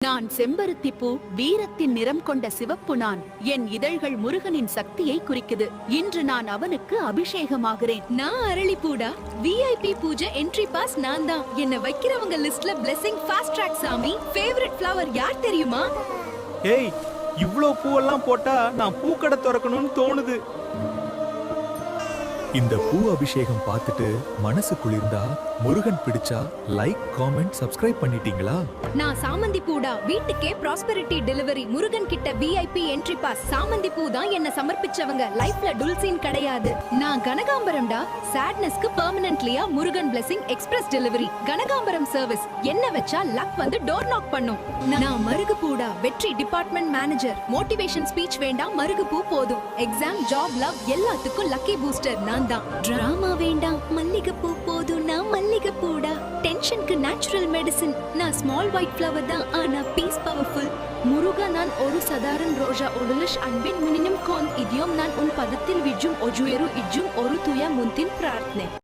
நான் செம்பருத்தி பூ, வீரத்தின் நிறம் கொண்ட சிவப்பு நான். என் இதழ்கள் முருகனின் சக்தியை குறிக்குது. இன்று நான் அவனுக்கு அபிஷேகமாகிறேன். நான் அரளிப்பூடா, விஐபி பூஜை என்ட்ரி பாஸ் நான் தான். என்ன வைக்கிறவங்க லிஸ்ட்ல பிளெஸிங் ஃபாஸ்ட் ட்ராக் சாமி. ஃபேவரட் ஃப்ளவர் யார் தெரியுமா? ஏய், இவ்ளோ பூவெல்லாம் போட்டா நான் பூக்கடை திறக்கணும்னு தோணுது. இந்த பூ அபிஷேகம் பார்த்துட்டு மனசு குளிர்ந்தா முருகன் பிடிச்சா லைக், காமெண்ட், சப்ஸ்கிரைப் பண்ணிட்டீங்களா? நான் சாமந்தி பூடா, வீட்டுக்கே ப்ராஸ்பெரிட்டி டெலிவரி. முருகன் கிட்ட விஐபி என்ட்ரி பாஸ். சாமந்தி பூ தான் என்ன சமர்ப்பிச்சவங்க. லைஃப்ல டுல்சீன் கிடையாது. நான் கனகாம்பரம்டா, சாட்னஸ்க்கு பெர்மனன்ட்லியா முருகன் பிளெஸிங் எக்ஸ்பிரஸ் டெலிவரி. கனகாம்பரம் சர்வீஸ். என்ன வச்சா லக் வந்து டோர் நாக் பண்ணும். நான் மருகு பூடா, வெற்றி டிபார்ட்மெண்ட் மேனேஜர். மோட்டிவேஷன் ஸ்பீச் வேண்டாம், மருகு பூ போதும். எக்ஸாம், ஜாப், லவ் எல்லாத்துக்கும் லக்கி பூஸ்டர் நான் தான். டிராமா வேண்டாம், மல்லிகை பூ போதும். நான் மல்லிகை பூடா, டென்ஷனுக்கு நேச்சுரல் மெடிசின். நான் ஸ்மால் ஒயிட் ஃப்ளவர் தான், ஆனா பீஸ் பவர்ஃபுல். முருகா, நான் ஒரு சதாரண ரோஜா. ஒடுலிஷ் அன்பின் மினினம் கோன் இடியோம். நான் உன் பதத்தில் விஜும் ஒஜுயரு இஜும் ஒரு துய முந்தின் பிரார்த்தனை.